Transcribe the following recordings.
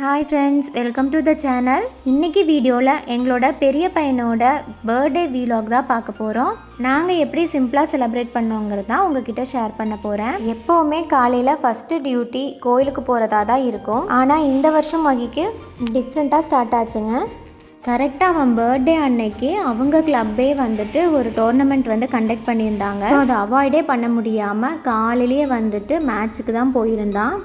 Hi friends, welcome to the channel. இன்றைக்கி வீடியோவில் எங்களோட பெரிய பையனோட பர்த்டே வீலாக் தான் பார்க்க போகிறோம். நாங்கள் எப்படி சிம்பிளாக செலிப்ரேட் பண்ணோங்கிறது தான் உங்ககிட்ட ஷேர் பண்ண போகிறேன். எப்போவுமே காலையில் ஃபஸ்ட்டு டியூட்டி கோயிலுக்கு போகிறதா தான் இருக்கும். ஆனால் இந்த வருஷம் மகிக்கு டிஃப்ரெண்ட்டாக ஸ்டார்ட் ஆச்சுங்க. கரெக்டாக அவன் பர்த்டே அன்னைக்கு அவங்க கிளப்பே வந்துட்டு ஒரு டோர்னமெண்ட் வந்து கண்டக்ட் பண்ணியிருந்தாங்க. ஸோ அதை அவாய்டே பண்ண முடியாமல் காலையிலேயே வந்துட்டு மேட்ச்சுக்கு தான் போயிருந்தான்.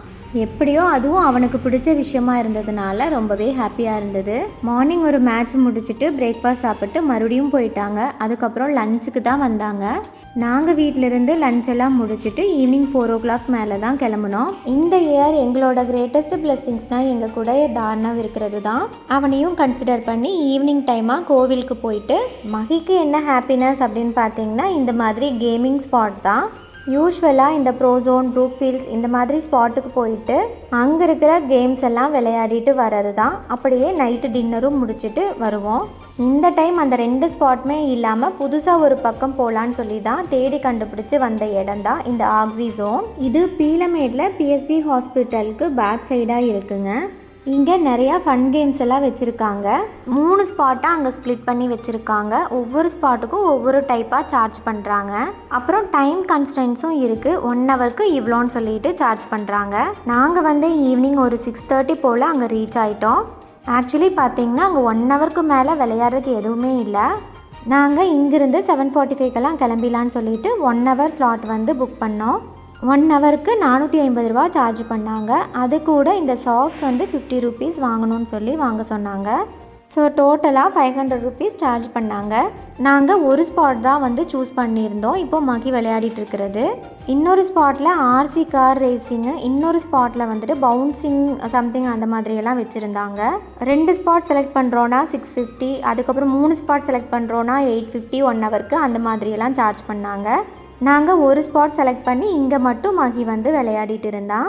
எப்படியோ அதுவும் அவனுக்கு பிடிச்ச விஷயமா இருந்ததுனால ரொம்பவே ஹாப்பியாக இருந்தது. மார்னிங் ஒரு மேட்ச் முடிச்சுட்டு பிரேக்ஃபாஸ்ட் சாப்பிட்டு மறுபடியும் போயிட்டாங்க. அதுக்கப்புறம் லஞ்சுக்கு தான் வந்தாங்க. நாங்கள் வீட்டிலிருந்து லஞ்செல்லாம் முடிச்சுட்டு ஈவினிங் 4 o'clock மேலே தான் கிளம்புனோம். இந்த இயர் எங்களோட கிரேட்டஸ்ட் பிளெஸ்ஸிங்ஸ்னால் எங்கள் கூட தாரணம் இருக்கிறது தான். அவனையும் கன்சிடர் பண்ணி ஈவினிங் டைமாக கோவிலுக்கு போயிட்டு மகிக்கு என்ன ஹாப்பினஸ் அப்படின்னு பார்த்தீங்கன்னா இந்த மாதிரி கேமிங் ஸ்பாட் தான். யூஸ்வலாக இந்த ப்ரோசோன், ப்ரூக்ஃபீல்ட்ஸ் இந்த மாதிரி ஸ்பாட்டுக்கு போயிட்டு அங்கே இருக்கிற கேம்ஸ் எல்லாம் விளையாடிட்டு வர்றது தான். அப்படியே நைட்டு டின்னரும் முடிச்சுட்டு வருவோம். இந்த டைம் அந்த 2 ஸ்பாட்டுமே இல்லாமல் புதுசாக ஒரு பக்கம் போகலான்னு சொல்லி தான் தேடி கண்டுபிடிச்சி வந்த இடம் தான் இந்த ஆக்ஸி ஜோன். இது பீலமேடில் பிஎஸ்ஜி ஹாஸ்பிட்டலுக்கு பேக் சைடாக இருக்குங்க. இங்கே நிறையா ஃபன் கேம்ஸ் எல்லாம் வச்சுருக்காங்க. 3 ஸ்பாட்டாக அங்கே ஸ்ப்ளிட் பண்ணி வச்சுருக்காங்க. ஒவ்வொரு ஸ்பாட்டுக்கும் ஒவ்வொரு டைப்பாக சார்ஜ் பண்ணுறாங்க. அப்புறம் டைம் கன்ஸ்டன்ஸும் இருக்குது. 1 ஹவருக்கு இவ்வளோன்னு சொல்லிட்டு சார்ஜ் பண்ணுறாங்க. நாங்கள் வந்து ஈவினிங் ஒரு 6:30 போல் அங்கே ரீச் ஆகிட்டோம். ஆக்சுவலி பார்த்திங்கன்னா அங்கே 1 ஹவருக்கு மேலே விளையாடுறதுக்கு எதுவுமே இல்லை. நாங்கள் இங்கேருந்து 7:45 கிளம்பிலான்னு சொல்லிட்டு 1 ஹவர் ஸ்லாட் வந்து புக் பண்ணோம். 1 ஹவருக்கு 450 ரூபா சார்ஜ் பண்ணாங்க. அது கூட இந்த சாக்ஸ் வந்து 50 rupees வாங்கணும்னு சொல்லி வாங்க சொன்னாங்க. ஸோ டோட்டலாக 500 rupees சார்ஜ் பண்ணாங்க. நாங்கள் ஒரு ஸ்பாட் தான் வந்து சூஸ் பண்ணியிருந்தோம். இப்போது மகி விளையாடிட்டு இருக்கிறது. இன்னொரு ஸ்பாட்டில் ஆர்சி கார் ரேசிங்கு, இன்னொரு ஸ்பாட்டில் வந்துட்டு பவுன்சிங் சம்திங் அந்த மாதிரியெல்லாம் வச்சுருந்தாங்க. 2 ஸ்பாட் செலக்ட் பண்ணுறோன்னா 650, அதுக்கப்புறம் 3 ஸ்பாட் செலக்ட் பண்ணுறோன்னா 850 1 ஹவருக்கு அந்த மாதிரியெல்லாம் சார்ஜ் பண்ணாங்க. நாங்கள் ஒரு ஸ்பாட் செலக்ட் பண்ணி இங்கே மட்டும் மகி வந்து விளையாடிட்டு இருந்தான்.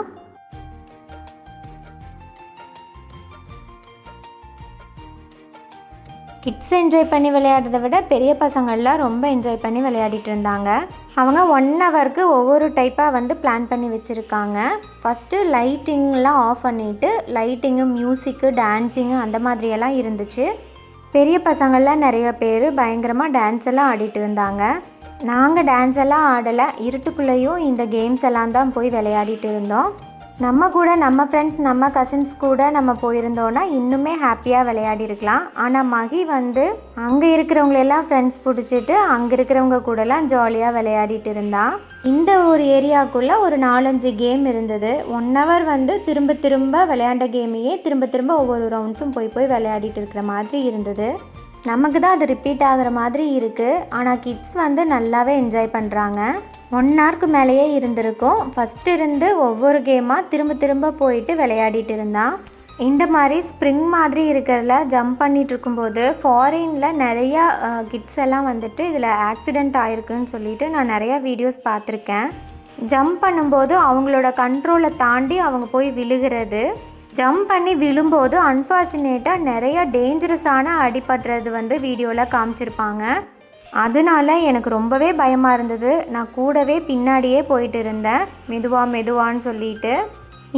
கிட்ஸ் என்ஜாய் பண்ணி விளையாடுறத விட பெரிய பசங்கள்லாம் ரொம்ப என்ஜாய் பண்ணி விளையாடிட்டு இருந்தாங்க. அவங்க 1 ஹவருக்கு ஒவ்வொரு டைப்பாக வந்து பிளான் பண்ணி வச்சுருக்காங்க. ஃபஸ்ட்டு லைட்டிங்லாம் ஆஃப் பண்ணிவிட்டு லைட்டிங்கு, மியூசிக்கு, டான்ஸிங்கு அந்த மாதிரியெல்லாம் இருந்துச்சு. பெரிய பசங்கள்லாம் நிறைய பேர் பயங்கரமாக டான்ஸ் எல்லாம் ஆடிட்டு இருந்தாங்க. நாங்கள் டான்ஸ் எல்லாம் ஆடலை. இருட்டுக்குள்ளேயும் இந்த கேம்ஸ் எல்லாம் தான் போய் விளையாடிட்டு இருந்தோம். நம்ம கூட நம்ம ஃப்ரெண்ட்ஸ், நம்ம கசின்ஸ் கூட நம்ம போயிருந்தோன்னா இன்னுமே ஹாப்பியாக விளையாடிருக்கலாம். ஆனால் மகி வந்து அங்கே இருக்கிறவங்களெல்லாம் ஃப்ரெண்ட்ஸ் பிடிச்சிட்டு அங்கே இருக்கிறவங்க கூடலாம் ஜாலியாக விளையாடிட்டு இருந்தான். இந்த ஒரு ஏரியாவுக்குள்ளே ஒரு 4-5 கேம் இருந்தது. 1 ஹவர் வந்து திரும்ப திரும்ப விளையாண்ட கேமையே திரும்ப திரும்ப ஒவ்வொரு ரவுண்ட்ஸும் போய் விளையாடிட்டு இருக்கிற மாதிரி இருந்தது. நமக்கு தான் அது ரிப்பீட் ஆகிற மாதிரி இருக்குது. ஆனால் கிட்ஸ் வந்து நல்லாவே என்ஜாய் பண்ணுறாங்க. 1 ஹவருக்கு மேலேயே இருந்திருக்கும். ஃபஸ்ட்டு இருந்து ஒவ்வொரு கேமாக திரும்ப திரும்ப போயிட்டு விளையாடிட்டு இருந்தான். இந்த மாதிரி ஸ்ப்ரிங் மாதிரி இருக்கிறதுல ஜம்ப் பண்ணிகிட்டு இருக்கும்போது ஃபாரினில் நிறையா கிட்ஸ் எல்லாம் வந்துட்டு இதில் ஆக்சிடெண்ட் ஆகிருக்குன்னு சொல்லிட்டு நான் நிறையா வீடியோஸ் பார்த்துருக்கேன். ஜம்ப் பண்ணும்போது அவங்களோட கண்ட்ரோலை தாண்டி அவங்க போய் விழுகிறது. ஜம்ப் பண்ணி விழும்போது அன்ஃபார்ச்சுனேட்டாக நிறையா டேஞ்சரஸான அடிபடுறது வந்து வீடியோவில் காமிச்சிருப்பாங்க. அதனால எனக்கு ரொம்பவே பயமாக இருந்தது. நான் கூடவே பின்னாடியே போயிட்டு இருந்தேன், மெதுவான்னு சொல்லிட்டு.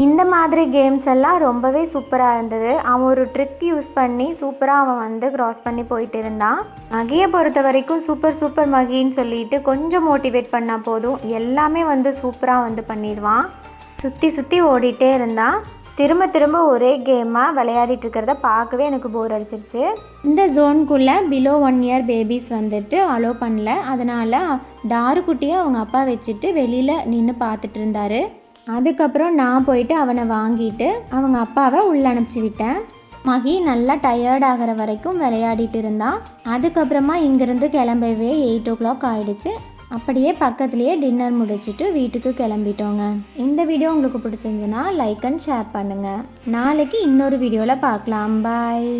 இந்த மாதிரி கேம்ஸ் எல்லாம் ரொம்பவே சூப்பராக இருந்தது. அவன் ஒரு ட்ரிக் யூஸ் பண்ணி சூப்பராக அவன் வந்து க்ராஸ் பண்ணி போயிட்டு இருந்தான். மகியை பொறுத்த வரைக்கும் சூப்பர் மகின்னு சொல்லிட்டு கொஞ்சம் மோட்டிவேட் பண்ணால் போதும், எல்லாமே வந்து சூப்பராக வந்து பண்ணிடுவான். சுற்றி ஓடிட்டே இருந்தான். திரும்ப ஒரே கேமாக விளையாடிட்டு இருக்கிறத பார்க்கவே எனக்கு போர் அடிச்சிருச்சு. இந்த ஜோனுக்குள்ளே பிலோ 1 year பேபிஸ் வந்துட்டு அலோவ் பண்ணல. அதனால் டாருக்குட்டியை அவங்க அப்பா வச்சுட்டு வெளியில் நின்று பார்த்துட்டு இருந்தார். அதுக்கப்புறம் நான் போயிட்டு அவனை வாங்கிட்டு அவங்க அப்பாவை உள்ளே அனுப்பிச்சி விட்டேன். மகி நல்லா டயர்ட் ஆகிற வரைக்கும் விளையாடிட்டு இருந்தான். அதுக்கப்புறமா இங்கேருந்து கிளம்பவே 8 o'clock ஆகிடுச்சு. அப்படியே பக்கத்துலேயே டின்னர் முடிச்சுட்டு வீட்டுக்கு கிளம்பிட்டோங்க. இந்த வீடியோ உங்களுக்கு பிடிச்சிருந்துன்னா லைக் அண்ட் ஷேர் பண்ணுங்கள். நாளைக்கு இன்னொரு வீடியோவில் பார்க்கலாம். பாய்.